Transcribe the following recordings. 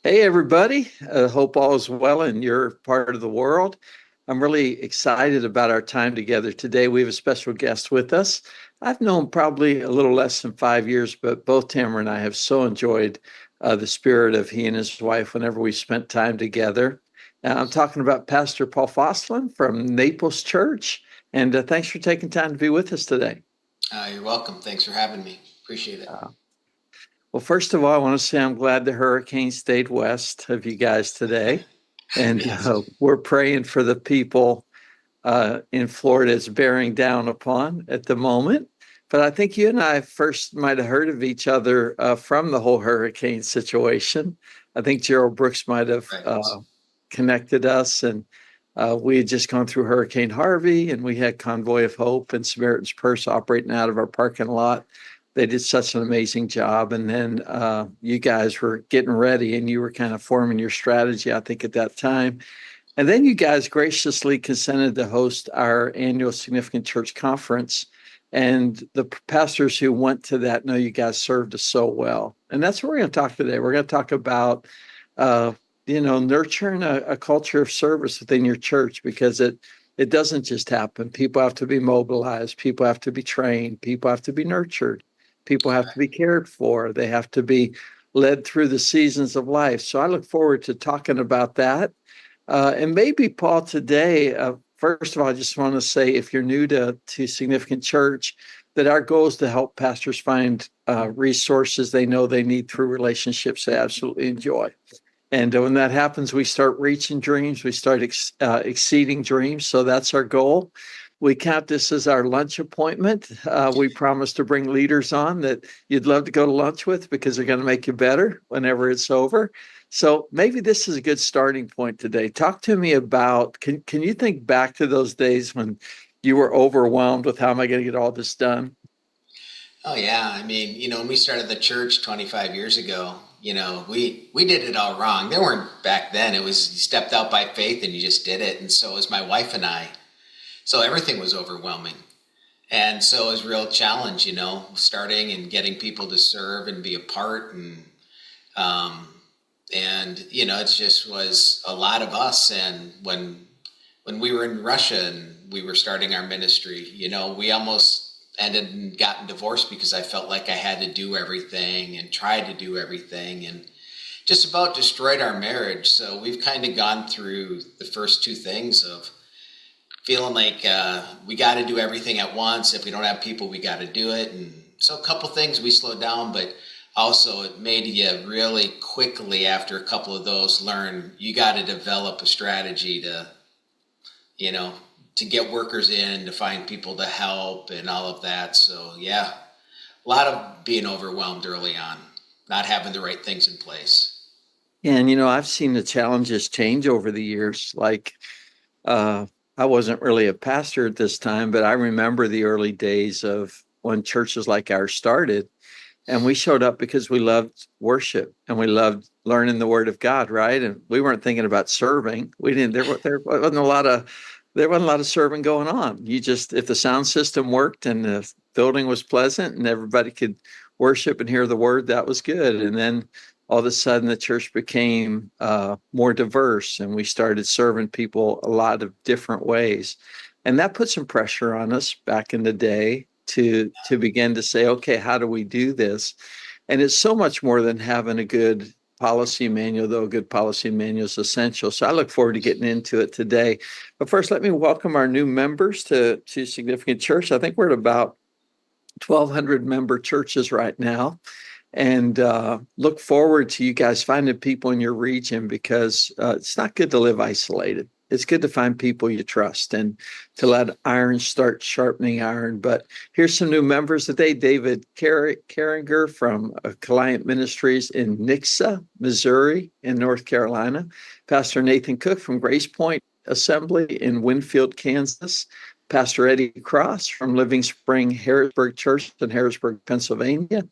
Hey, everybody. Hope all is well in your part of the world. I'm really excited about our time together today. We have a special guest with us. I've known probably a little less than 5 years, but both Tamara and I have so enjoyed the spirit of he and his wife whenever we spent time together. I'm talking about Pastor Paul Foslien from Naples Church. And thanks for taking time to be with us today. You're welcome. Thanks for having me. Appreciate it. Uh, Well, first of all, I want to say I'm glad the hurricane stayed west of you guys today. And Yes. we're praying for the people in Florida it's bearing down upon at the moment. But I think you and I first might have heard of each other from the whole hurricane situation. I think Gerald Brooks might have Right. connected us, and we had just gone through Hurricane Harvey, and we had Convoy of Hope and Samaritan's Purse operating out of our parking lot. They did such an amazing job. And then you guys were getting ready, and you were kind of forming your strategy, I think, at that time. And then you guys graciously consented to host our annual Significant Church Conference. And the pastors who went to that know you guys served us so well. And that's what we're going to talk today. We're going to talk about, uh, nurturing a culture of service within your church, because it doesn't just happen. People have to be mobilized. People have to be trained. People have to be nurtured. People have to be cared for. They have to be led through the seasons of life. So I look forward to talking about that. And maybe, Paul, today, first of all, I just want to say, if you're new to Significant Church, that our goal is to help pastors find resources they know they need through relationships they absolutely enjoy. And when that happens, we start reaching dreams, we start exceeding dreams. So that's our goal. We count this as our lunch appointment. We promise to bring leaders on that you'd love to go to lunch with, because they're going to make you better whenever it's over. So maybe this is a good starting point today. Talk to me about, can you think back to those days when you were overwhelmed with how am I going to get all this done? Oh yeah. I mean, when we started the church 25 years ago, we did it all wrong. There weren't back then. It was you stepped out by faith and you just did it. And so was my wife and I. So everything was overwhelming. And so it was a real challenge, starting and getting people to serve and be a part um, it just was a lot of us. And when we were in Russia and we were starting our ministry, we almost ended and gotten divorced because I felt like I had to do everything and tried to do everything and just about destroyed our marriage. So we've kind of gone through the first two things of feeling like we got to do everything at once. If we don't have people, we got to do it. And so a couple things we slowed down, but also it made you really quickly, after a couple of those, learn you got to develop a strategy to, to get workers in, to find people to help and all of that. So yeah, a lot of being overwhelmed early on, not having the right things in place. And, I've seen the challenges change over the years. Like, uh, I wasn't really a pastor at this time, but I remember the early days of when churches like ours started. And we showed up because we loved worship and we loved learning the word of God, right? And we weren't thinking about serving. We didn't, there wasn't a lot of, there wasn't a lot of serving going on. You just, if the sound system worked and the building was pleasant and everybody could worship and hear the word, that was good. And then all of a sudden the church became more diverse, and we started serving people a lot of different ways. And that put some pressure on us back in the day to begin to say, okay, how do we do this? And it's so much more than having a good policy manual, though a good policy manual is essential. So I look forward to getting into it today. But first, let me welcome our new members to Significant Church. I think we're at about 1,200 member churches right now. And look forward to you guys finding people in your region, because it's not good to live isolated. It's good to find people you trust and to let iron start sharpening iron. But here's some new members today. David Carringer from Client Ministries in Nixa, Missouri, in North Carolina. Pastor Nathan Cook from Grace Point Assembly in Winfield, Kansas. Pastor Eddie Cross from Living Spring Harrisburg Church in Harrisburg, Pennsylvania.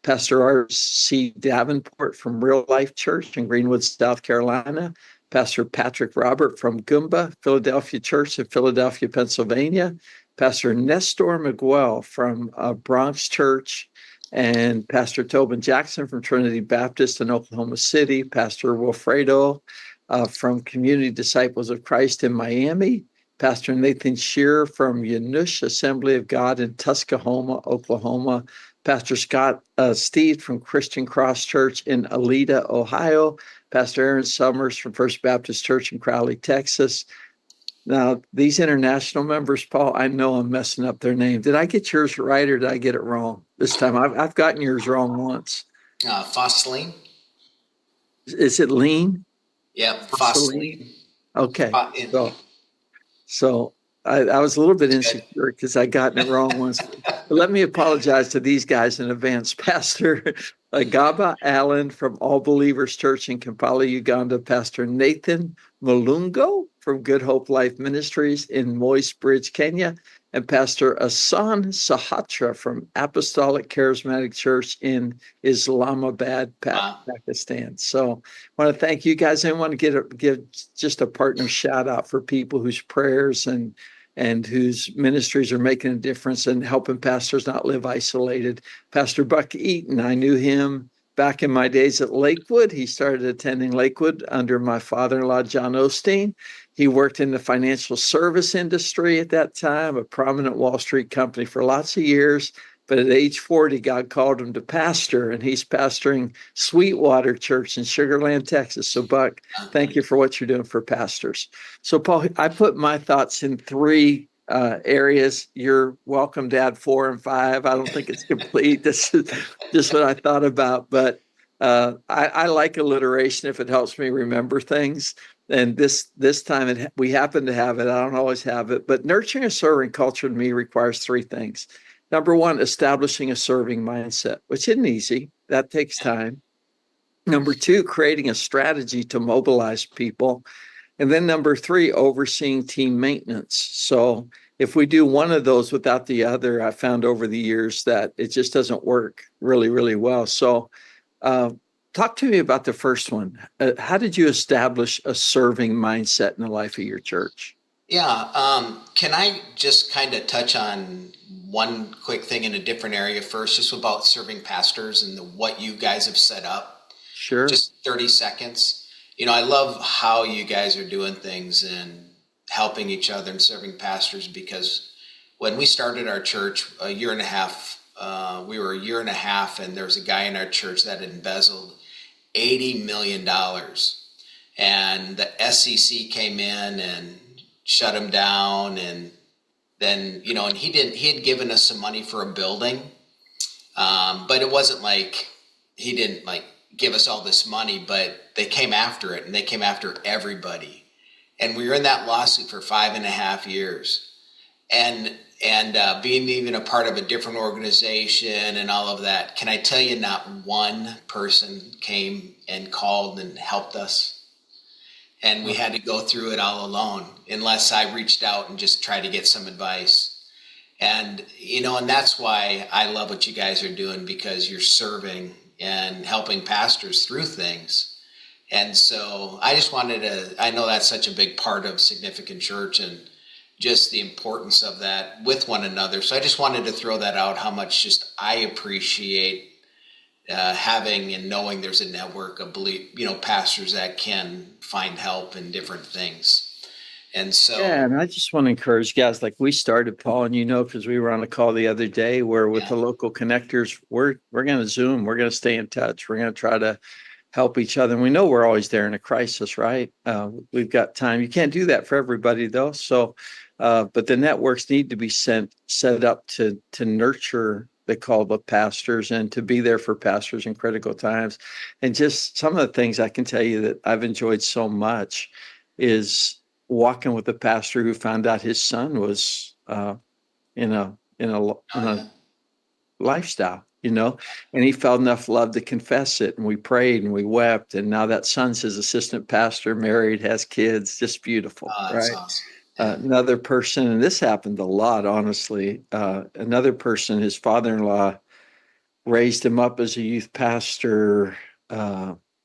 Pastor R.C. Davenport from Real Life Church in Greenwood, South Carolina. Pastor Patrick Robert from Goomba Philadelphia Church in Philadelphia, Pennsylvania. Pastor Nestor Miguel from Bronx Church and Pastor Tobin Jackson from Trinity Baptist in Oklahoma City, Pastor Wilfredo from Community Disciples of Christ in Miami, Pastor Nathan Shearer from Yanush Assembly of God in Tuscaloosa, Oklahoma, Pastor Scott Steed from Christian Cross Church in Alida, Ohio, Pastor Aaron Summers from First Baptist Church in Crowley, Texas. Now, these international members, Paul, I know I'm messing up their name. Did I get yours right or did I get it wrong this time? I've gotten yours wrong once. Foslien. Is it lean? Yep, Foslien? Foslien. Okay. So I was a little bit insecure because I gotten it wrong once. But let me apologize to these guys in advance. Pastor Gaba Allen from All Believers Church in Kampala, Uganda. Pastor Nathan Malungo from Good Hope Life Ministries in Moist Bridge, Kenya. And Pastor Asan Sahatra from Apostolic Charismatic Church in Islamabad, Pakistan. So I want to thank you guys. I want to give just a partner shout out for people whose prayers and whose ministries are making a difference and helping pastors not live isolated. Pastor Buck Eaton, I knew him back in my days at Lakewood. He started attending Lakewood under my father-in-law, John Osteen. He worked in the financial service industry at that time, a prominent Wall Street company for lots of years. But at age 40, God called him to pastor, and he's pastoring Sweetwater Church in Sugar Land, Texas. So, Buck, thank you for what you're doing for pastors. So, Paul, I put my thoughts in three areas. You're welcome to add 4 and 5. I don't think it's complete. This is just what I thought about. But I like alliteration if it helps me remember things. And this time we happen to have it. I don't always have it. But nurturing a serving culture to me requires 3 things. Number 1, establishing a serving mindset, which isn't easy. That takes time. Number 2, creating a strategy to mobilize people. And then number 3, overseeing team maintenance. So if we do one of those without the other, I found over the years that it just doesn't work really, really well. So talk to me about the first one. How did you establish a serving mindset in the life of your church? Yeah. Can I just kind of touch on one quick thing in a different area first, just about serving pastors and what you guys have set up? Sure. Just 30 seconds. I love how you guys are doing things and helping each other and serving pastors, because when we started our church a year and a half, we were a year and a half, and there was a guy in our church that had embezzled $80 million. And the SEC came in and shut him down. And then, and he had given us some money for a building. But it wasn't like he didn't give us all this money, but they came after it, and they came after everybody. And we were in that lawsuit for 5.5 years. And being even a part of a different organization and all of that, can I tell you, not one person came and called and helped us. And we had to go through it all alone, unless I reached out and just tried to get some advice. And, and that's why I love what you guys are doing, because you're serving and helping pastors through things. And so I just I know that's such a big part of Significant Church, and just the importance of that with one another. So I just wanted to throw that out, how much just I appreciate having and knowing there's a network of pastors that can find help in different things. And so, yeah, and I just want to encourage guys, like we started, Paul, and because we were on a call the other day where with the local connectors, we're going to Zoom, we're going to stay in touch, we're going to try to help each other. And we know we're always there in a crisis, right? We've got time. You can't do that for everybody, though. So, but the networks need to be set up to nurture the call of pastors and to be there for pastors in critical times. And just some of the things I can tell you that I've enjoyed so much is walking with a pastor who found out his son was in a lifestyle, and he felt enough love to confess it. And we prayed and we wept. And now that son's his assistant pastor, married, has kids, just beautiful. That's right. awesome. Yeah. Another person, and this happened a lot, honestly, another person, his father-in-law raised him up as a youth pastor,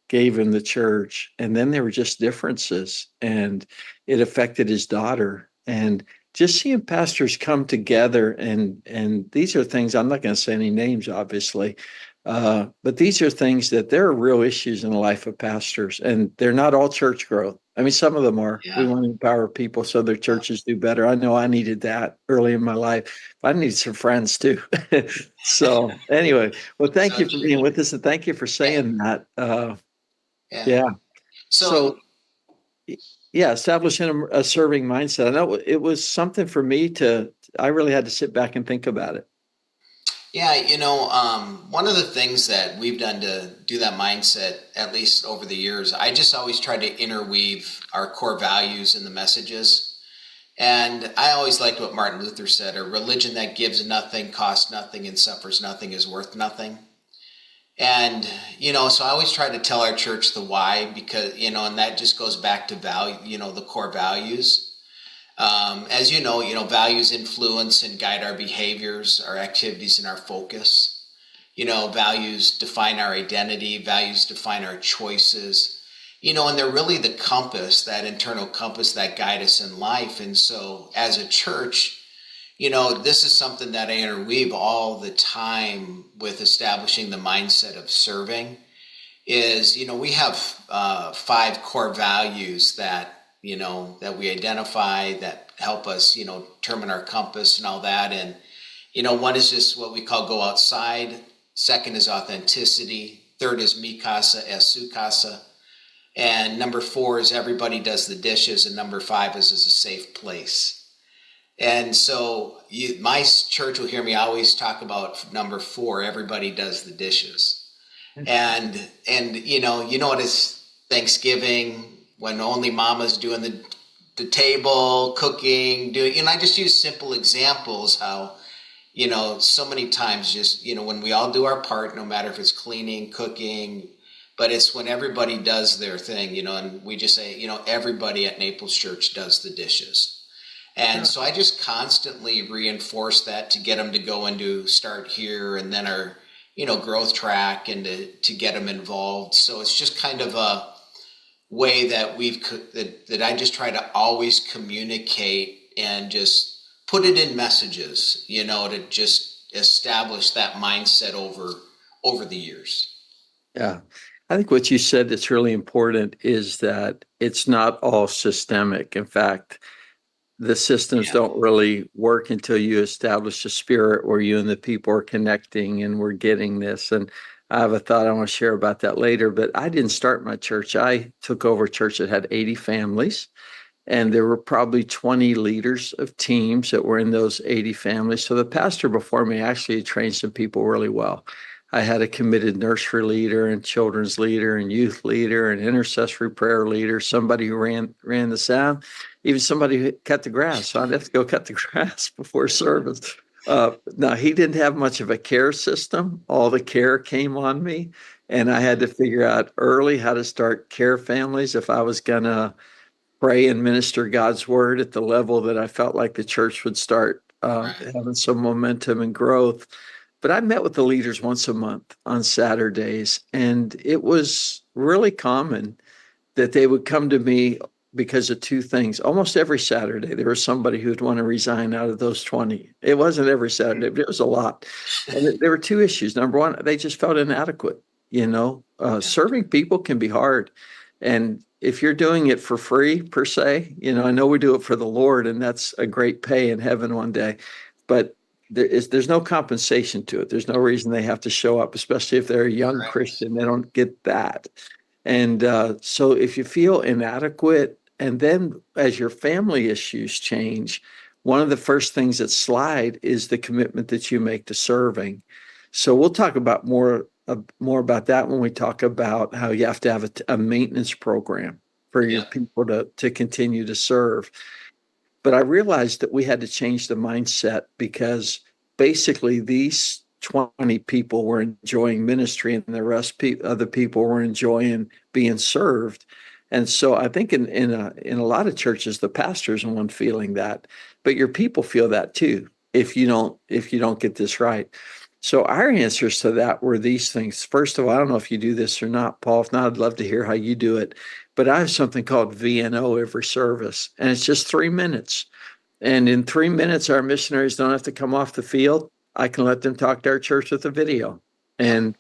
gave him the church, and then there were just differences, and it affected his daughter. And just seeing pastors come together, and these are things, I'm not going to say any names, obviously, but these are things that there are real issues in the life of pastors, and they're not all church growth. I mean, some of them are. We Yeah. want to empower people so their churches do better. I know I needed that early in my life. I need some friends too. So anyway, well, thank So you for true. being with us, and thank you for Yeah. saying that. Yeah. Yeah. So So yeah, establishing a serving mindset. I know it was something for me to. I really had to sit back and think about it. yeah, one of the things that we've done to do that mindset, at least over the years, I just always try to interweave our core values in the messages. And I always liked what Martin Luther said: a religion that gives nothing, costs nothing, and suffers nothing is worth nothing. And, so I always try to tell our church the why, because, and that just goes back to value, the core values. As values influence and guide our behaviors, our activities, and our focus. Values define our identity, values define our choices, and they're really the compass, that internal compass that guide us in life. And so as a church, this is something that I interweave all the time with establishing the mindset of serving. Is, we have 5 core values that we identify that help us, determine our compass and all that. And, one is just what we call go outside. Second is authenticity. Third is mi casa es su casa. And number 4 is everybody does the dishes. And number 5 is a safe place. And so my church will hear me always talk about number 4, everybody does the dishes. And what is Thanksgiving when only mama's doing the table, cooking, doing, I just use simple examples how, so many times just, when we all do our part, no matter if it's cleaning, cooking, but it's when everybody does their thing, and we just say, everybody at Naples Church does the dishes. And so I just constantly reinforce that to get them to go into start here and then our, growth track, and to get them involved. So it's just kind of a way that that I just try to always communicate and just put it in messages, to just establish that mindset over the years. Yeah. I think what you said that's really important is that it's not all systemic. In fact, the systems Yeah. don't really work until you establish a spirit where you and the people are connecting and we're getting this. And I have a thought I want to share about that later, but I didn't start my church. I took over a church that had 80 families, and there were probably 20 leaders of teams that were in those 80 families. So the pastor before me actually trained some people really well. I had a committed nursery leader and children's leader and youth leader and intercessory prayer leader, somebody who ran the sound, even somebody who cut the grass. So I'd have to go cut the grass before service. Now, he didn't have much of a care system. All the care came on me, and I had to figure out early how to start care families if I was going to pray and minister God's word at the level that I felt like the church would start Right. having some momentum and growth. But I met with the leaders once a month on Saturdays, and it was really common that they would come to me because of 2 things. Almost every Saturday, there was somebody who'd want to resign out of those 20. It wasn't every Saturday, but it was a lot. And there were 2 issues. Number one, they just felt inadequate. Yeah. Serving people can be hard. And if you're doing it for free, per se, I know we do it for the Lord, and that's a great pay in heaven one day. But there's no compensation to it. There's no reason they have to show up, especially if they're a young Correct. Christian. They don't get that. And so if you feel inadequate, and then as your family issues change, one of the first things that slide is the commitment that you make to serving. So we'll talk about more about that when we talk about how you have to have a maintenance program for your Yeah. people to continue to serve. But I realized that we had to change the mindset, because basically these 20 people were enjoying ministry and the rest of the people were enjoying being served. And so I think in a lot of churches, the pastor's the one feeling that, but your people feel that too if you don't get this right. So our answers to that were these things. First of all, I don't know if you do this or not, Paul. If not, I'd love to hear how you do it. But I have something called VNO every service, and it's just 3 minutes. And in 3 minutes, our missionaries don't have to come off the field. I can let them talk to our church with a video, Yep. and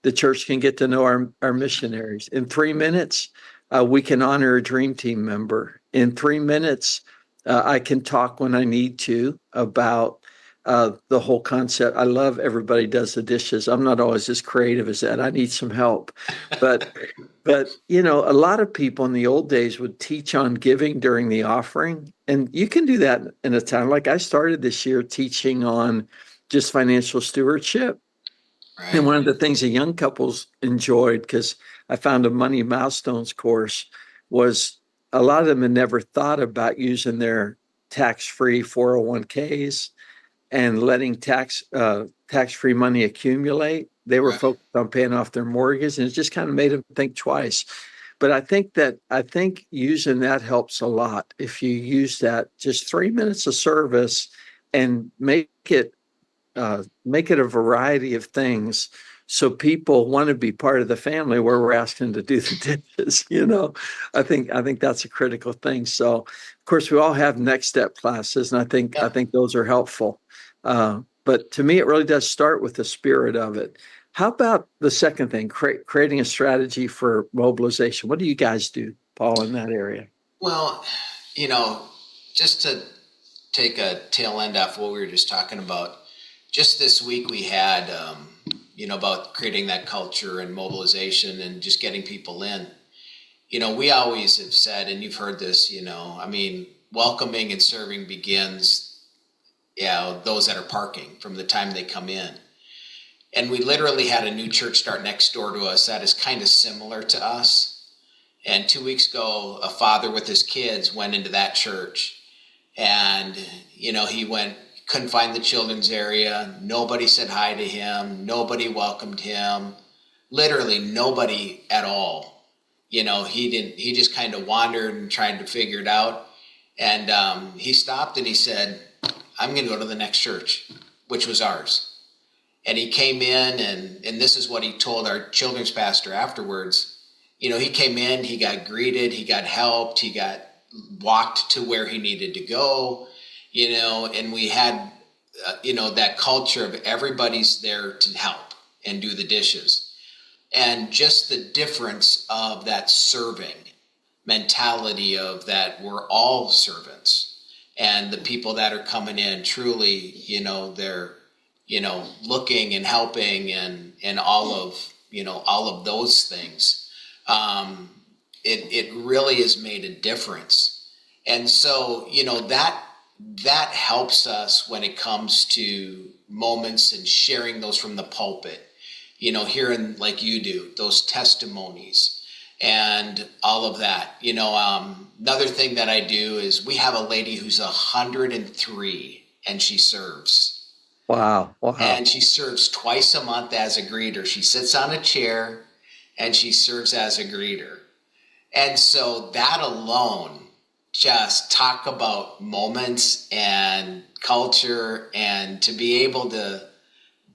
the church can get to know our missionaries. In 3 minutes, we can honor a dream team member. In 3 minutes, I can talk when I need to about the whole concept. I love everybody does the dishes. I'm not always as creative as that. I need some help. But a lot of people in the old days would teach on giving during the offering. And you can do that in a time like I started this year teaching on just financial stewardship. And Right. one of the things the young couples enjoyed, because I found a money milestones course, was a lot of them had never thought about using their tax-free 401ks and letting tax-free money accumulate. They were Right. focused on paying off their mortgage, and it just kind of made them think twice. But I think using that helps a lot. If you use that, just 3 minutes of service and make it a variety of things, so people want to be part of the family where we're asking to do the dishes. I think that's a critical thing. So of course we all have next step classes, and I think I Yep. think those are helpful. But to me, it really does start with the spirit of it. How about the second thing, creating a strategy for mobilization? What do you guys do, Paul, in that area? Well, you know, just to take a tail end off what we were just talking about, just this week we had, about creating that culture and mobilization and just getting people in. We always have said, and you've heard this, welcoming and serving begins, those that are parking from the time they come in. And we literally had a new church start next door to us that is kind of similar to us. And 2 weeks ago, a father with his kids went into that church, and couldn't find the children's area. Nobody said hi to him. Nobody welcomed him. Literally nobody at all. He just kind of wandered and tried to figure it out. And he stopped and he said, I'm going to go to the next church, which was ours. And he came in, and this is what he told our children's pastor afterwards. He came in, he got greeted, he got helped, he got walked to where he needed to go, and we had, that culture of everybody's there to help and do the dishes. And just the difference of that serving mentality of that we're all servants, and the people that are coming in truly, they're, looking and helping and all of those things. It really has made a difference. And so, that helps us when it comes to moments and sharing those from the pulpit, hearing like you do, those testimonies and all of that. Another thing that I do is we have a lady who's 103 and she serves. Wow, wow. And she serves twice a month as a greeter. She sits on a chair and she serves as a greeter. And so that alone, just talk about moments and culture, and to be able to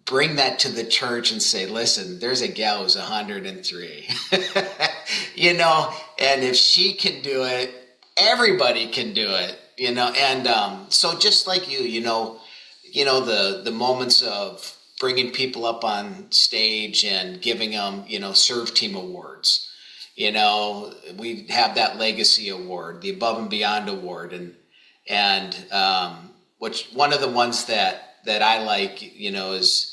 bring that to the church and say, listen, there's a gal who's 103, and if she can do it, everybody can do it, and so just like the moments of bringing people up on stage and giving them, serve team awards. We have that legacy award, the above and beyond award, and which one of the ones that I like, is,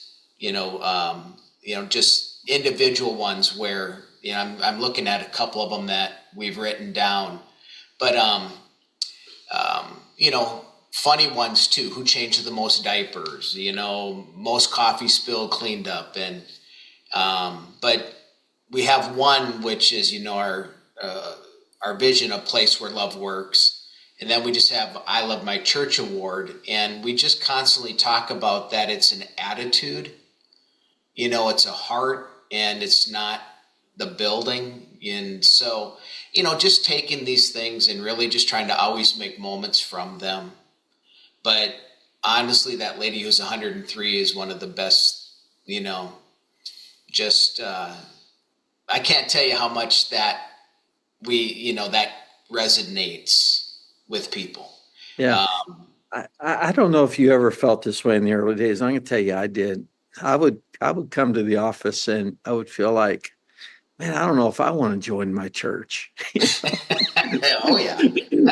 just individual ones where, I'm looking at a couple of them that we've written down, but, funny ones too. Who changes the most diapers? Most coffee spilled cleaned up, and but we have one which is our vision, a place where love works, and then we just have I Love My Church award, and we just constantly talk about that. It's an attitude, it's a heart, and it's not the building. And so just taking these things and really just trying to always make moments from them. But honestly, that lady who's 103 is one of the best, just, I can't tell you how much that that resonates with people. Yeah. I don't know if you ever felt this way in the early days. I'm going to tell you, I did. I would come to the office and I would feel like, man, I don't know if I want to join my church. Oh yeah.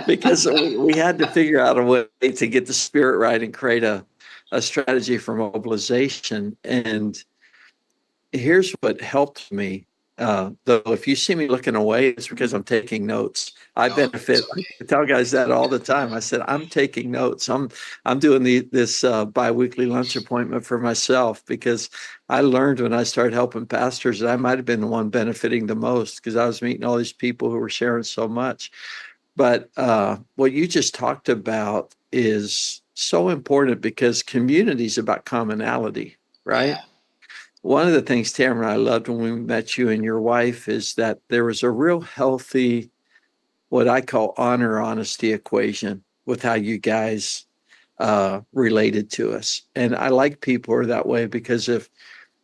Because we had to figure out a way to get the spirit right and create a strategy for mobilization. And here's what helped me. Though, if you see me looking away, it's because I'm taking notes. I Oh, it's benefit. okay. I tell guys that all the time. I said I'm taking notes. I'm doing this biweekly lunch appointment for myself because I learned when I started helping pastors that I might have been the one benefiting the most because I was meeting all these people who were sharing so much. But what you just talked about is so important because community is about commonality, right? Yeah. One of the things, Tamara, I loved when we met you and your wife is that there was a real healthy, what I call honor honesty equation with how you guys related to us. And I like people who are that way because if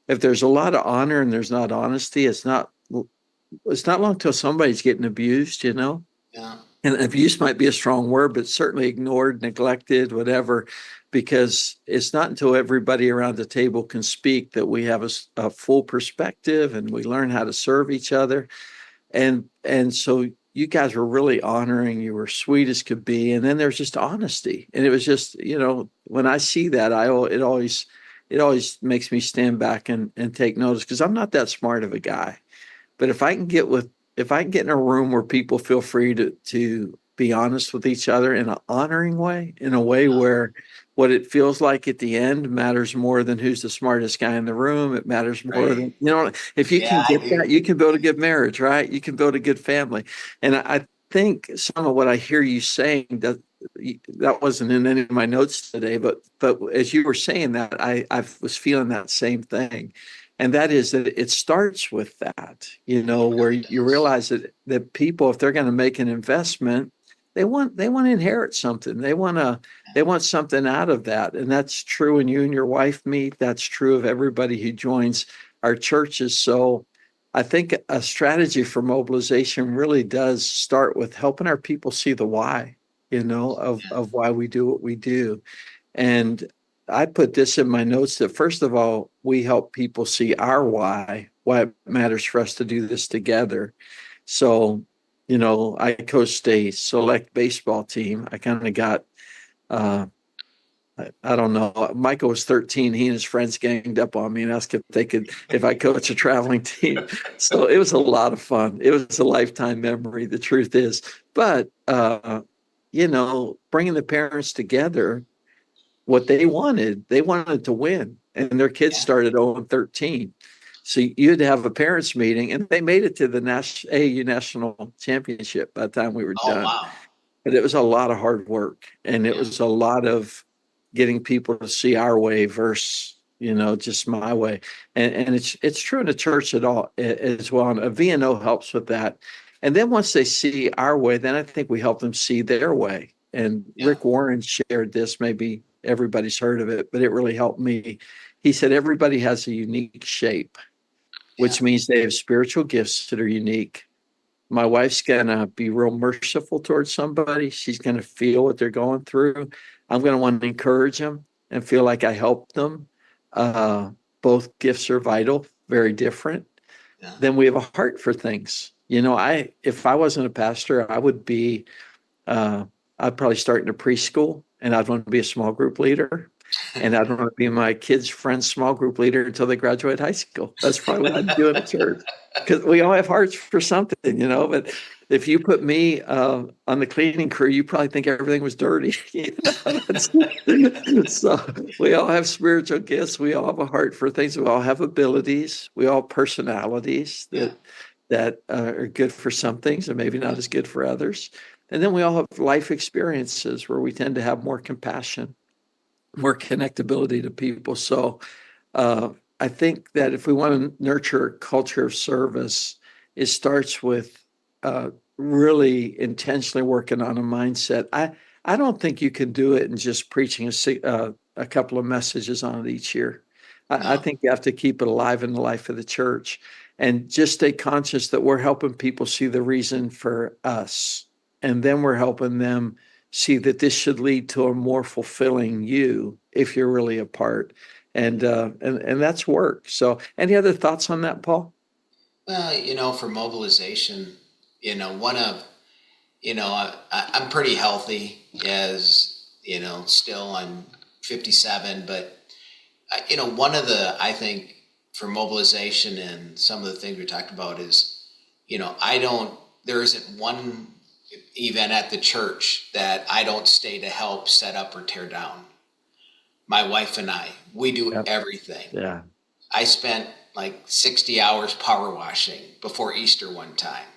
there's a lot of honor and there's not honesty, it's not long till somebody's getting abused, you know? Yeah. And abuse might be a strong word, but certainly ignored, neglected, whatever, because it's not until everybody around the table can speak that we have a full perspective and we learn how to serve each other. And so you guys were really honoring, you were sweet as could be. And then there's just honesty. And it was just, when I see that, it always makes me stand back and take notice because I'm not that smart of a guy. But if I can get in a room where people feel free to be honest with each other in an honoring way, in a way where what it feels like at the end matters more than who's the smartest guy in the room. It matters more Right. than, if you Yeah, can I get that, do. you can build a good marriage, right? You can build a good family. And I think some of what I hear you saying that wasn't in any of my notes today, but as you were saying that, I was feeling that same thing. And that is that it starts with that, It where really you does. realize that people, if they're going to make an investment, they want to inherit something. They want something out of that. And that's true when you and your wife meet. That's true of everybody who joins our churches. So I think a strategy for mobilization really does start with helping our people see the why, of why we do what we do. And I put this in my notes that first of all, we help people see our why it matters for us to do this together. So, I coached a select baseball team. I kind of got, uh, I don't know. Michael was 13. He and his friends ganged up on me and asked if I coach a traveling team. So it was a lot of fun. It was a lifetime memory. The truth is, but, bringing the parents together, what they wanted to win, and their kids Yeah. started 0-13. So you'd have a parents meeting, and they made it to the AAU national championship by the time we were Oh done. wow. But it was a lot of hard work, and it Yeah. was a lot of getting people to see our way versus just my way. And it's true in the church at all as well. And a VNO helps with that. And then once they see our way, then I think we help them see their way. And Yeah. Rick Warren shared this, maybe everybody's heard of it, but it really helped me. He said everybody has a unique shape, Yeah. which means they have spiritual gifts that are unique. My wife's gonna be real merciful towards somebody. She's gonna feel what they're going through. I'm gonna want to encourage them and feel like I helped them. Uh, both gifts are vital, very different. Yeah. Then we have a heart for things. If I wasn't a pastor, uh, I'd probably start in a preschool and I'd want to be a small group leader. And I'd want to be my kids' friends' small group leader until they graduate high school. That's probably what I'd do in a church because we all have hearts for something. But if you put me on the cleaning crew, you probably think everything was dirty. So we all have spiritual gifts. We all have a heart for things. We all have abilities. We all have personalities Yeah. that are good for some things and maybe not as good for others. And then we all have life experiences where we tend to have more compassion, more connectability to people. So uh, I think that if we want to nurture a culture of service, it starts with really intentionally working on a mindset. I don't think you can do it in just preaching a couple of messages on it each year. I No. think you have to keep it alive in the life of the church and just stay conscious that we're helping people see the reason for us. And then we're helping them see that this should lead to a more fulfilling you if you're really a part. And that's work. So any other thoughts on that, Paul? Well, for mobilization, one of, I'm pretty healthy as, still I'm 57, but, one of I think for mobilization and some of the things we talked about is, there isn't one event at the church that I don't stay to help set up or tear down. My wife and we do Yep. everything. Yeah. I spent like 60 hours power washing before Easter one time.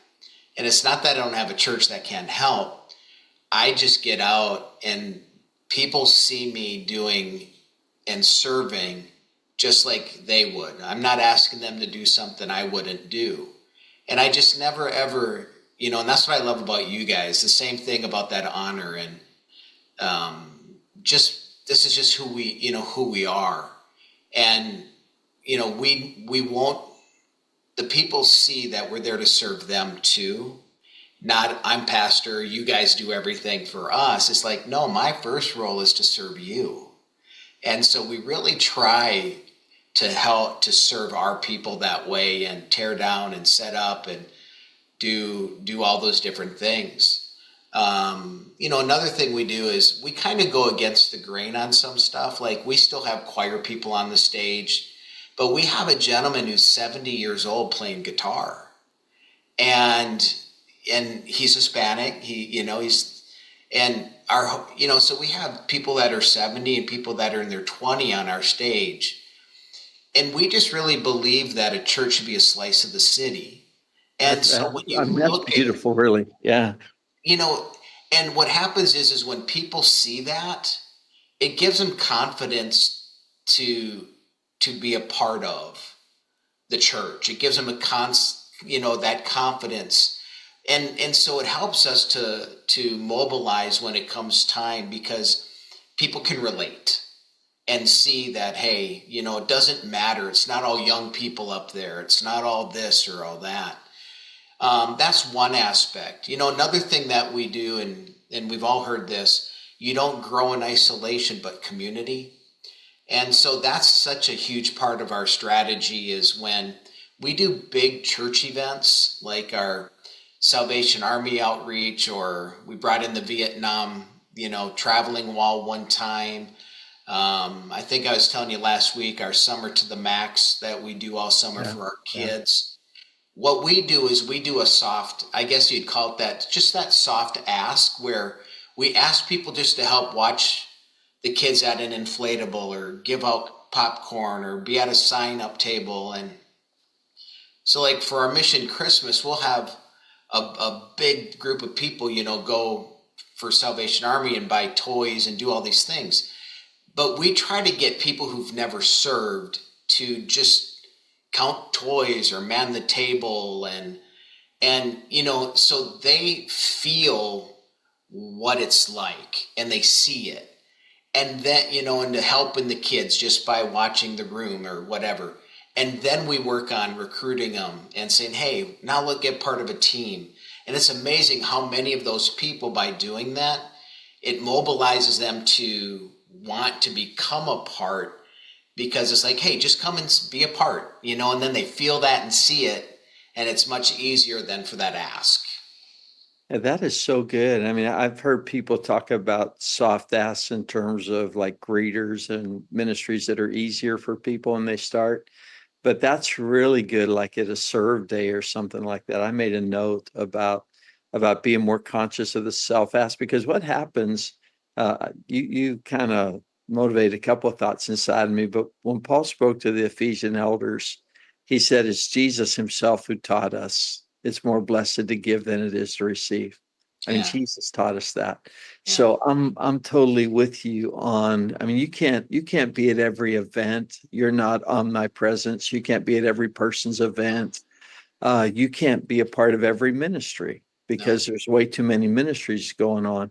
And it's not that I don't have a church that can help. I just get out and people see me doing and serving just like they would. I'm not asking them to do something I wouldn't do. And I just never ever, and that's what I love about you guys. The same thing about that honor and just this is just who we are. And we won't, the people see that we're there to serve them too. Not I'm pastor, you guys do everything for us. It's like, no, my first role is to serve you. And so we really try to help to serve our people that way and tear down and set up and do all those different things. Another thing we do is we kind of go against the grain on some stuff. Like we still have choir people on the stage, but we have a gentleman who's 70 years old playing guitar, and he's Hispanic. So we have people that are 70 and people that are in their 20 on our stage. And we just really believe that a church should be a slice of the city. And so when you That's look at, beautiful, really. Yeah. and what happens is when people see that, it gives them confidence to be a part of the church. It gives them that confidence. And so it helps us to mobilize when it comes time, because people can relate and see that, hey, it doesn't matter. It's not all young people up there. It's not all this or all that. That's one aspect. Another thing that we do, and we've all heard this, you don't grow in isolation, but community. And so that's such a huge part of our strategy is when we do big church events like our Salvation Army outreach, or we brought in the Vietnam, traveling wall one time. I think I was telling you last week, our Summer to the Max that we do all summer for our kids. What we do is we do a soft, I guess you'd call it that, just that soft ask where we ask people just to help watch the kids at an inflatable or give out popcorn or be at a sign-up table. And so like for our Mission Christmas, we'll have a big group of people, go for Salvation Army and buy toys and do all these things. But we try to get people who've never served to just count toys or man the table and so they feel what it's like and they see it. And then, and to helping the kids just by watching the room or whatever. And then we work on recruiting them and saying, hey, now let's get part of a team. And it's amazing how many of those people, by doing that, it mobilizes them to want to become a part, because it's like, hey, just come and be a part, and then they feel that and see it. And it's much easier than for that ask. Yeah, that is so good. I mean, I've heard people talk about soft asks in terms of like greeters and ministries that are easier for people when they start. But that's really good, like at a serve day or something like that. I made a note about being more conscious of the self ask, because what happens, you kind of motivated a couple of thoughts inside of me. But when Paul spoke to the Ephesian elders, he said, it's Jesus himself who taught us it's more blessed to give than it is to receive. I mean, Yeah. Jesus taught us that. Yeah. So I'm totally with you on, I mean, you can't be at every event. You're not omnipresent. You can't be at every person's event. You can't be a part of every ministry because there's way too many ministries going on.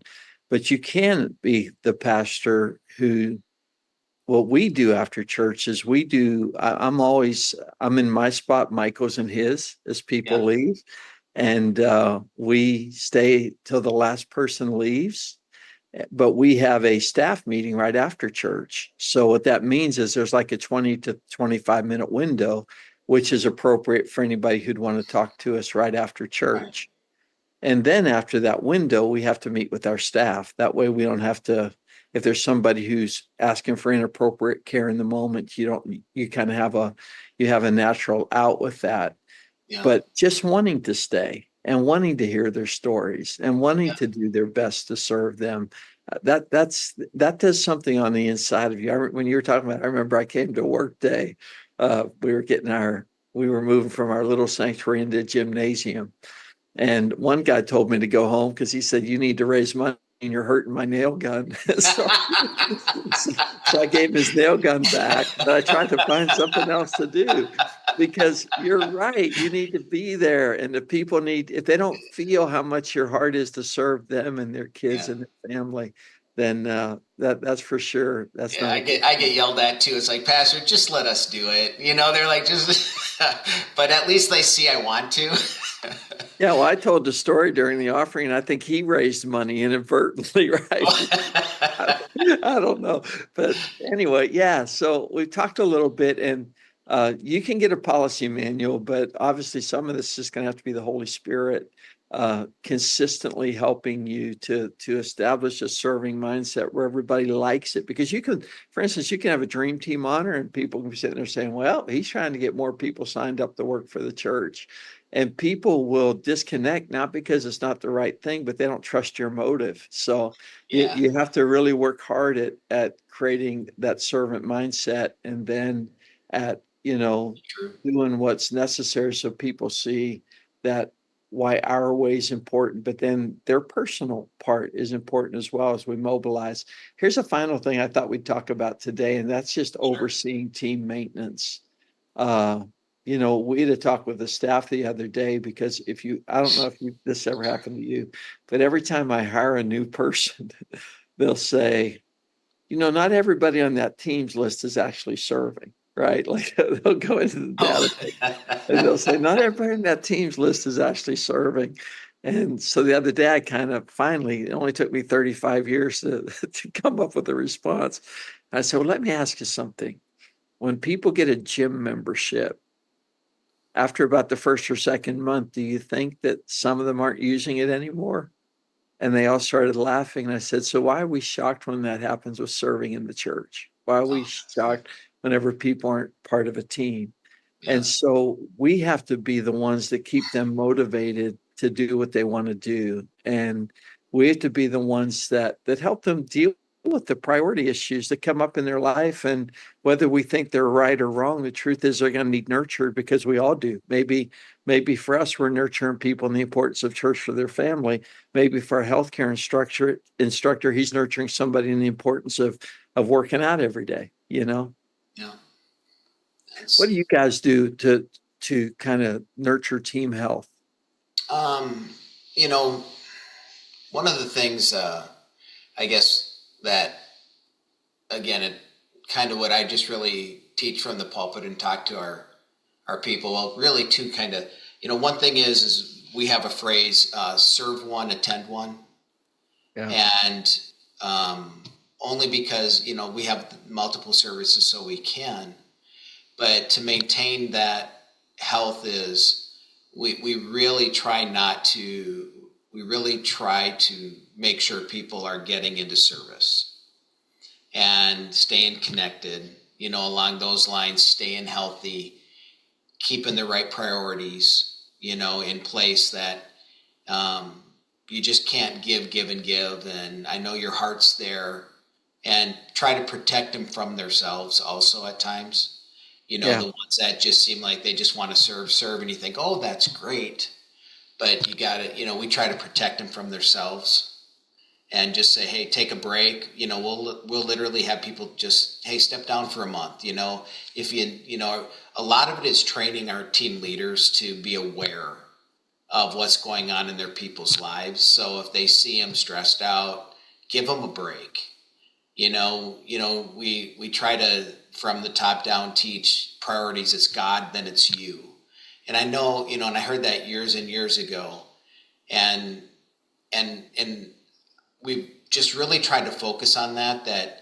But you can be the pastor who, what we do after church is I'm in my spot, Michael's in his as people leave. And we stay till the last person leaves. but we have a staff meeting right after church. So what that means is there's like a 20 to 25-minute window, which is appropriate for anybody who'd want to talk to us right after Right. church. And then after that window, we have to meet with our staff. That way we don't have to, if there's somebody who's asking for inappropriate care in the moment, you kind of you have a natural out with that. Yeah. But just wanting to stay and wanting to hear their stories and wanting Yeah. to do their best to serve them, that does something on the inside of you. When you were talking about, I remember I came to work day. We were we were moving from our little sanctuary into a gymnasium, and one guy told me to go home because he said, "You need to raise money and you're hurting my nail gun." So I gave him his nail gun back, but I tried to find something else to do because you're right. You need to be there. And the people need, if they don't feel how much your heart is to serve them and their kids Yeah. and their family, then that's for sure. That's Yeah, not I a good get yelled at too. It's like, Pastor, just let us do it. They're like, just, but at least they see I want to. Yeah, well, I told the story during the offering, and I think he raised money inadvertently, right? I don't know. But anyway, yeah. So we talked a little bit, and you can get a policy manual, but obviously some of this is going to have to be the Holy Spirit consistently helping you to establish a serving mindset where everybody likes it. Because you can, for instance, you can have a dream team honor, and people can be sitting there saying, "Well, he's trying to get more people signed up to work for the church." And people will disconnect, not because it's not the right thing, but they don't trust your motive. So Yeah. you have to really work hard at creating that servant mindset, and then at True. doing what's necessary so people see that why our way is important, but then their personal part is important as well as we mobilize. Here's a final thing I thought we'd talk about today, and that's just Sure. overseeing team maintenance. uh, we had a talk with the staff the other day because I don't know if this ever happened to you, but every time I hire a new person, they'll say, not everybody on that team's list is actually serving, right? Like they'll go into the Oh. database and they'll say, not everybody on that team's list is actually serving. And so the other day, I kind of finally, it only took me 35 years to come up with a response. I said, well, let me ask you something. When people get a gym membership, after about the first or second month, do you think that some of them aren't using it anymore? And they all started laughing. And I said, so why are we shocked when that happens with serving in the church? Why are we Oh, that's good. shocked whenever people aren't part of a team? Yeah. And so we have to be the ones that keep them motivated to do what they want to do. And we have to be the ones that help them deal with the priority issues that come up in their life. And whether we think they're right or wrong, the truth is they're going to need nurtured because we all do. Maybe for us, we're nurturing people in the importance of church for their family. Maybe for a healthcare instructor, he's nurturing somebody in the importance of working out every day. Yeah. What do That's, you guys do to kind of nurture team health? um, you know, one of the things, I guess that, again, it kind of what I just really teach from the pulpit and talk to our people. Well, really two kind of, one thing is we have a phrase, serve one, attend one. Yeah. And only because, we have multiple services so we can, but to maintain that health is, we really try not to, we really try to make sure people are getting into service and staying connected, along those lines, staying healthy, keeping the right priorities, in place that um, you just can't give and give. And I know your heart's there, and try to protect them from themselves also at times. Yeah. The ones that just seem like they just want to serve, and you think, oh, that's great. But you got to, we try to protect them from themselves and just say, hey, take a break. We'll literally have people just, hey, step down for a month. If a lot of it is training our team leaders to be aware of what's going on in their people's lives. So if they see them stressed out, give them a break. We try to, from the top down, teach priorities. It's God, then it's you. And I know, and I heard that years and years ago, and we've just really tried to focus on that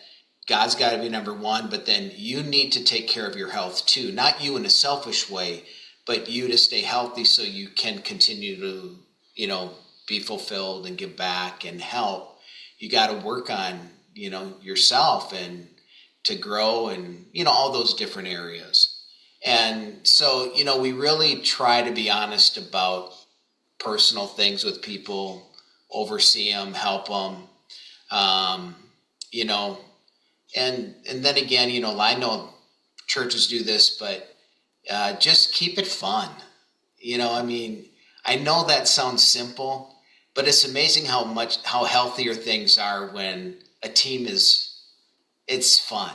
God's got to be number one, but then you need to take care of your health too. Not you in a selfish way, but you to stay healthy so you can continue to, be fulfilled and give back and help. You got to work on, yourself and to grow and, all those different areas. And so, we really try to be honest about personal things with people, oversee them, help them, um, you know, and then again, I know churches do this, but just keep it fun. I mean, I know that sounds simple, but it's amazing how healthier things are when a team it's fun.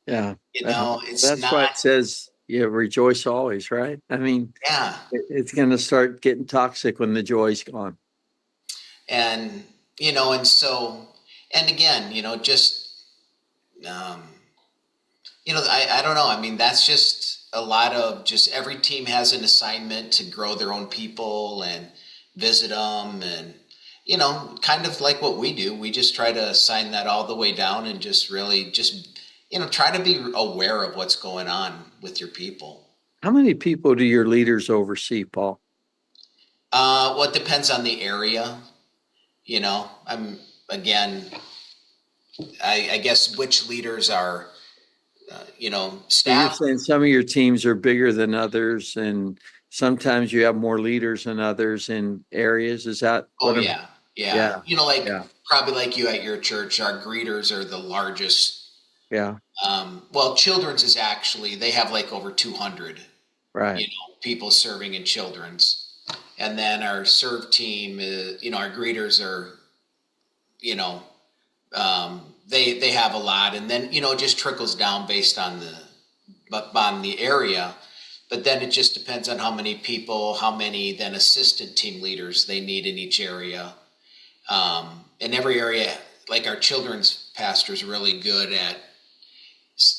Yeah. It's That's why not, it says, yeah, rejoice always, right? I mean, yeah. it's going to start getting toxic when the joy's gone. And, and so, and again, just, um, I don't know. I mean, that's just a lot of just every team has an assignment to grow their own people and visit them. And, kind of like what we do, we just try to assign that all the way down and just really just, try to be aware of what's going on with your people. How many people do your leaders oversee, Paul? Well, it depends on the area. I'm, again, I guess which leaders are, So you're staff. saying some of your teams are bigger than others, and sometimes you have more leaders than others in areas. Is that Oh what I'm? yeah, yeah. Yeah, Like yeah, probably like you at your church, our greeters are the largest. yeah. Well, children's is actually they have like over 200, Right. people serving in children's, and then our serve team, is, our greeters are, you know, they have a lot, and then it just trickles down based on the area. But then it just depends on how many people, how many then assistant team leaders they need in each area. In every area, like our children's pastor is really good at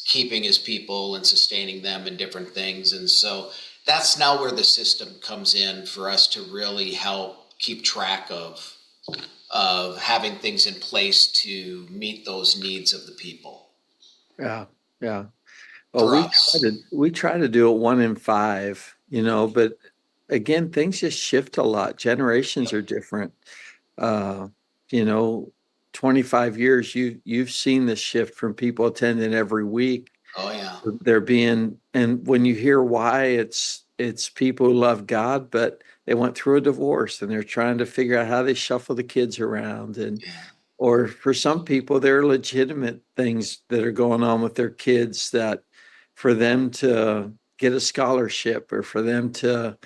keeping his people and sustaining them and different things. And so that's now where the system comes in for us to really help keep track of having things in place to meet those needs of the people Yeah, yeah. Well, for we try us. to do it 1 in 5, but again, things just shift a lot. Generations are different. Uh, you know, 25 years, you've seen the shift from people attending every week. Oh yeah. They're being, and when you hear why, it's people who love God, but they went through a divorce and they're trying to figure out how they shuffle the kids around. And Yeah. or for some people, there are legitimate things that are going on with their kids that for them to get a scholarship or for them to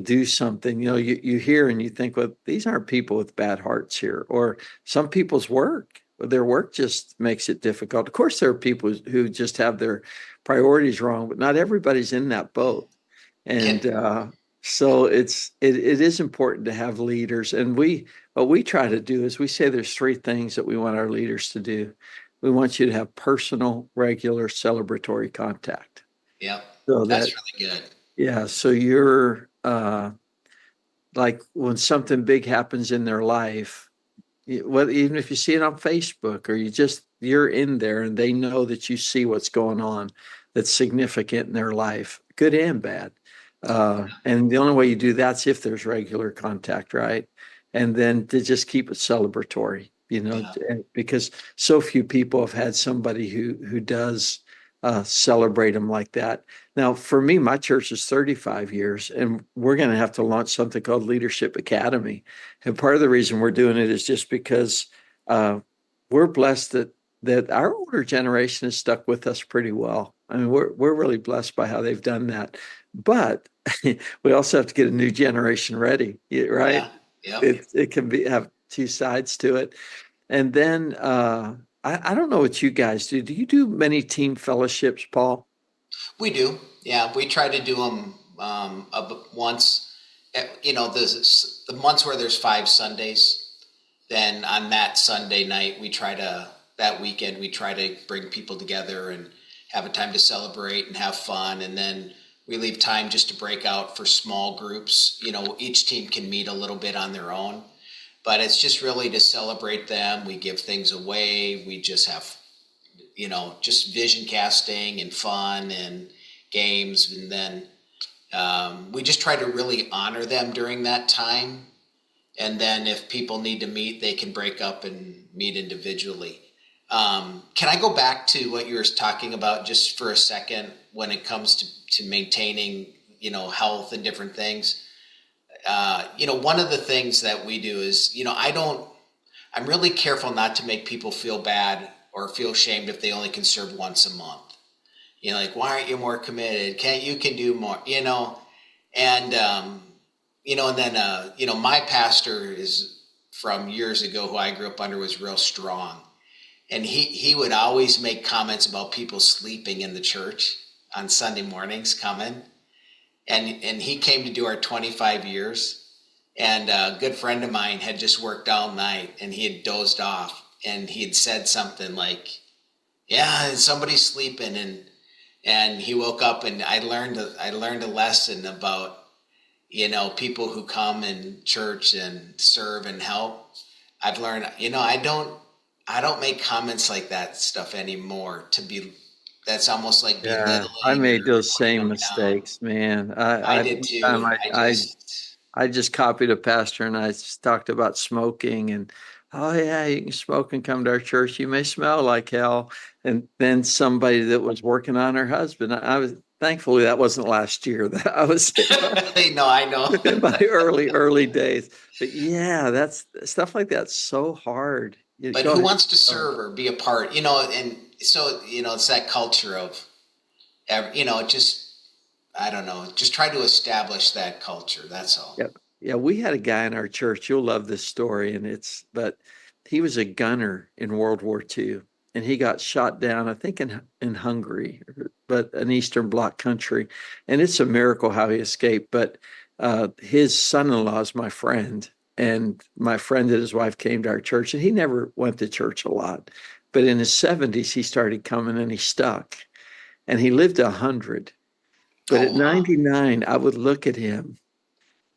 do something, you hear and you think, well, these aren't people with bad hearts here. Or some people's work, their work just makes it difficult. Of course, there are people who just have their priorities wrong, but not everybody's in that boat. Can And so it is important to have leaders. And what we try to do is we say there's 3 things that we want our leaders to do. We want you to have personal, regular, celebratory contact. Yep. So That's that, really good. yeah, so you're like when something big happens in their life, well, even if you see it on Facebook or you're in there and they know that you see what's going on that's significant in their life, good and bad. And the only way you do that's if there's regular contact, right? And then to just keep it celebratory, Yeah. because so few people have had somebody who does celebrate them like that. Now, for me, my church is 35 years, and we're going to have to launch something called Leadership Academy. And part of the reason we're doing it is just because uh, we're blessed that our older generation has stuck with us pretty well. I mean, we're really blessed by how they've done that. But we also have to get a new generation ready, right? Yeah. Yep. It can have 2 sides to it. And then I don't know what you guys do. Do you do many team fellowships, Paul? We do. Yeah. We try to do them once. The months where there's 5 Sundays, then on that Sunday night, that weekend, we try to bring people together and have a time to celebrate and have fun. And then we leave time just to break out for small groups. Each team can meet a little bit on their own. but it's just really to celebrate them. We give things away. We just have, just vision casting and fun and games. And then we just try to really honor them during that time. And then if people need to meet, they can break up and meet individually. Can I go back to what you were talking about just for a second when it comes to maintaining, health and different things? One of the things that we do is, I'm really careful not to make people feel bad or feel shamed if they only can serve once a month. Like, why aren't you more committed? You can do more, and, and then, my pastor is from years ago who I grew up under was real strong. And he would always make comments about people sleeping in the church on Sunday mornings coming. And he came to do our 25 years. And a good friend of mine had just worked all night and he had dozed off. And he had said something like, yeah, somebody's sleeping. And he woke up and I learned a lesson about, people who come in church and serve and help. I've learned, I don't make comments like that stuff anymore that's almost like Yeah, I belittling made or those putting same them down. mistakes, man. I did One time too. I just copied a pastor and I just talked about smoking and, oh yeah, you can smoke and come to our church. You may smell like hell. And then somebody that was working on her husband, I was thankfully that wasn't last year. That I was No, I know. in my early days. But yeah, that's stuff like that's so hard. But Go who ahead. wants to serve or be a part, and so, it's that culture of, just, I don't know, just try to establish that culture. That's all. Yep. Yeah, we had a guy in our church. You'll love this story, but he was a gunner in World War II, and he got shot down, I think in Hungary, but an Eastern Bloc country, and it's a miracle how he escaped. But his son-in-law is my friend, and my friend and his wife came to our church, and he never went to church a lot, but in his 70s he started coming, and he stuck, and he lived 100. But Oh, at wow. 99, I would look at him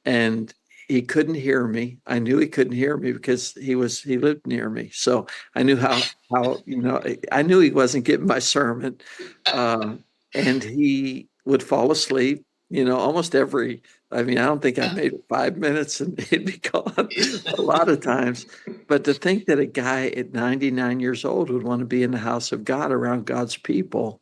and he couldn't hear me. I knew he couldn't hear me because he lived near me. So I knew how I knew he wasn't getting my sermon. And he would fall asleep, almost every I mean, I don't think I Yeah. made it 5 minutes and he'd be gone a lot of times. But to think that a guy at 99 years old would want to be in the house of God around God's people,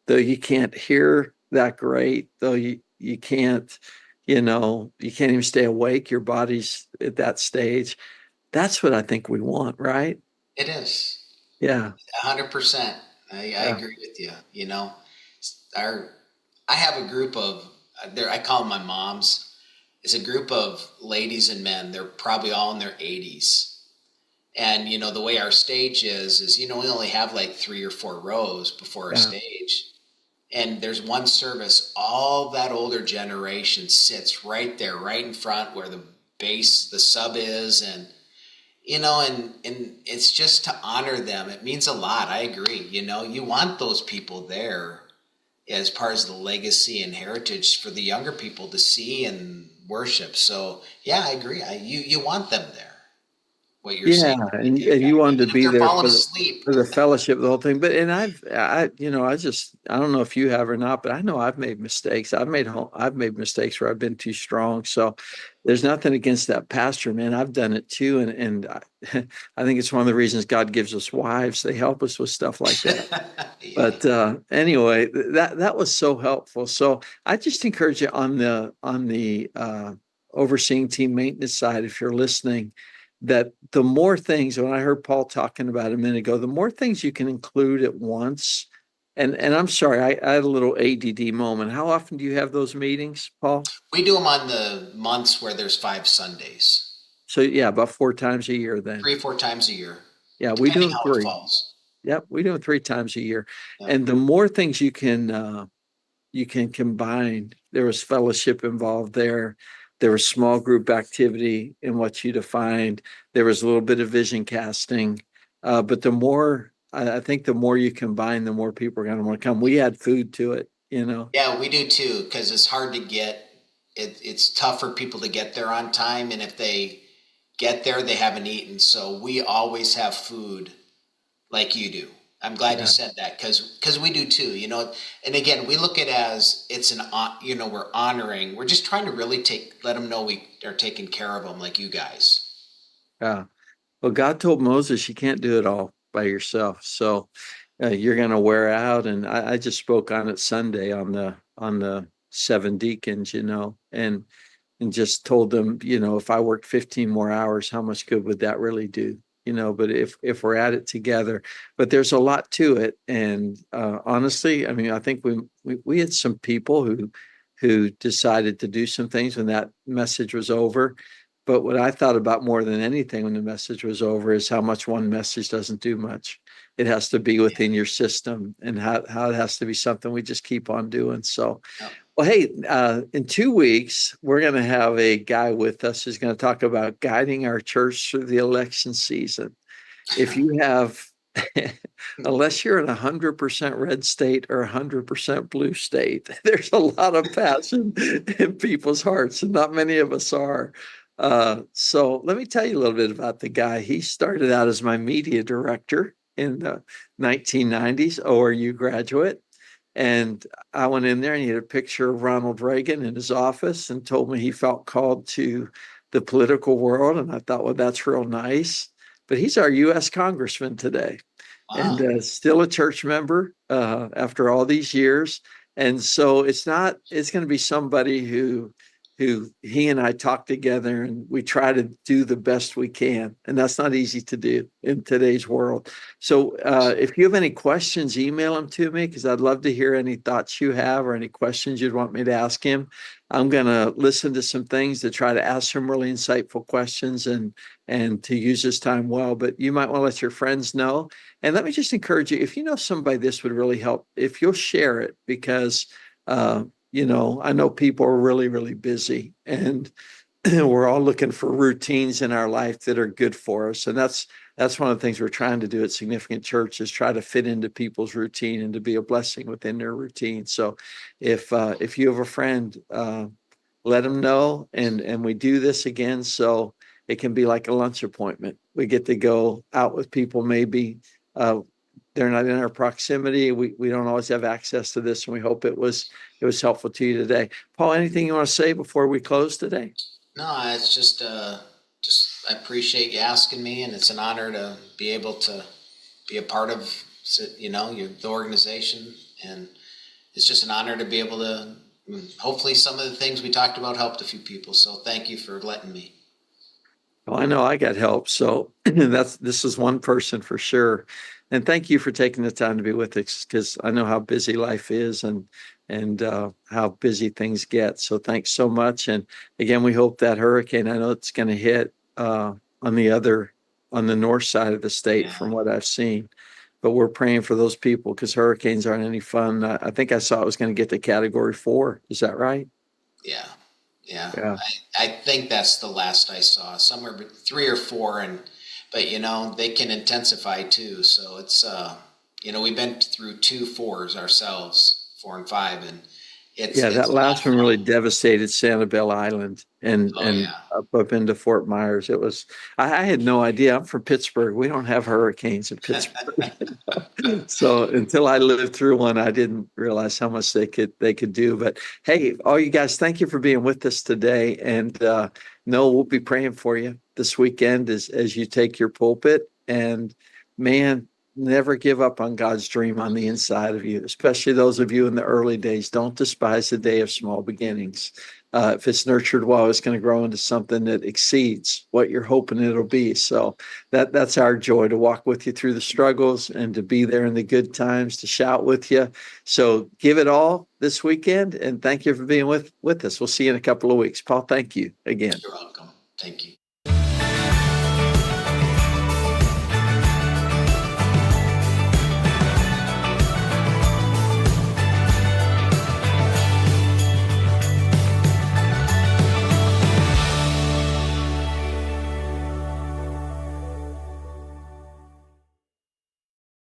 though you can't hear that great, though you can't, you can't even stay awake. Your body's at that stage. That's what I think we want, right? It is Yeah. 100%. I Yeah. agree with you. Our, I have a group of, I call them my moms. It's a group of ladies and men. They're probably all in their 80s. And, the way our stage is, we only have like 3 or 4 rows before our Yeah. stage. And there's one service, all that older generation sits right there, right in front where the sub is. And, and it's just to honor them. It means a lot. I agree. You want those people there as part of the legacy and heritage for the younger people to see and worship. So yeah, I agree. You want them there. What you're Yeah, saying, and you wanted to even if be they're there falling for the asleep. for the fellowship, the whole thing. But and I don't know if you have or not, but I know I've made mistakes. I've made mistakes where I've been too strong. So there's nothing against that pastor, man. I've done it too, and I think it's one of the reasons God gives us wives. They help us with stuff like that. Yeah. But anyway, that was so helpful. So I just encourage you on the overseeing team maintenance side, if you're listening, that the more things, when I heard Paul talking about a minute ago, the more things you can include at once. And I'm sorry, I had a little ADD moment. How often do you have those meetings, Paul? We do them on the months where there's 5 Sundays, So yeah, about 4 times a year then. 3 or 4 times a year, Yeah, we do depending them how it three. falls. Yep, we do them 3 times a year. Yeah. And the more things you can combine. There was fellowship involved there. There was small group activity in what you defined. There was a little bit of vision casting. But the more, I think the more you combine, the more people are going to want to come. We add food to it. Yeah, we do too, because it's hard to get. It's tough for people to get there on time, and if they get there, they haven't eaten. So we always have food like you do. I'm glad you Yeah. said that because we do too, you know. And again, we look at it as it's you know, we're honoring. We're just trying to really let them know we are taking care of them like you guys. Yeah. Well, God told Moses, you can't do it all by yourself. So you're going to wear out. And I just spoke on it Sunday on the seven deacons, and just told them, if I worked 15 more hours, how much good would that really do? But if we're at it together, but there's a lot to it. And honestly, I mean, I think we had some people who decided to do some things when that message was over. But what I thought about more than anything when the message was over is how much one message doesn't do much. It has to be Yeah. within your system, and how it has to be something we just keep on doing. So, Yep. well, hey, in 2 weeks, we're going to have a guy with us who's going to talk about guiding our church through the election season. If you have, unless you're in 100% red state or 100% blue state, there's a lot of passion in people's hearts, and not many of us are. So let me tell you a little bit about the guy. He started out as my media director in the 1990s, ORU graduate. And I went in there and he had a picture of Ronald Reagan in his office and told me he felt called to the political world. And I thought, well, that's real nice. But he's our U.S. Congressman today, and Wow. still a church member after all these years. And so it's going to be somebody who he and I talk together and we try to do the best we can. And that's not easy to do in today's world. So if you have any questions, email them to me because I'd love to hear any thoughts you have or any questions you'd want me to ask him. I'm going to listen to some things to try to ask some really insightful questions and to use this time well. But you might want to let your friends know. And let me just encourage you, if you know somebody this would really help, if you'll share it, because I know people are really, really busy, and we're all looking for routines in our life that are good for us. And that's one of the things we're trying to do at Significant Church, is try to fit into people's routine and to be a blessing within their routine. So if you have a friend, let them know, and we do this again. So it can be like a lunch appointment. We get to go out with people, maybe they're not in our proximity. We don't always have access to this, and we hope it was helpful to you today. Paul, anything you want to say before we close today? No, it's just I appreciate you asking me, and it's an honor to be able to be a part of, you know, the organization, and it's just an honor to be able to. Hopefully, some of the things we talked about helped a few people. So, thank you for letting me. Well, I know I got help. So this is one person for sure. And thank you for taking the time to be with us, because I know how busy life is, and how busy things get. So thanks so much. And again, we hope that hurricane, I know it's going to hit on the north side of the state Yeah, from what I've seen. But we're praying for those people because hurricanes aren't any fun. I think I saw it was going to get to category 4. Is that right? yeah, yeah. Yeah. I think that's the last I saw, somewhere 3 or 4, and but you know they can intensify too. So it's you know, we've been through 2 4s ourselves, 4 and 5, and Yeah, that it's not last one really fun. devastated Sanibel Island Oh and yeah. up into Fort Myers. It was I had no idea. I'm from Pittsburgh. We don't have hurricanes in Pittsburgh. So until I lived through one, I didn't realize how much they could do. But hey, all you guys, thank you for being with us today. And no, we'll be praying for you this weekend as you take your pulpit. And man, never give up on God's dream on the inside of you, especially those of you in the early days. Don't despise the day of small beginnings. If it's nurtured well, it's going to grow into something that exceeds what you're hoping it'll be. So that's our joy, to walk with you through the struggles and to be there in the good times, to shout with you. So give it all this weekend, and thank you for being with us. We'll see you in a couple of weeks. Paul, thank you again. You're welcome. Thank you.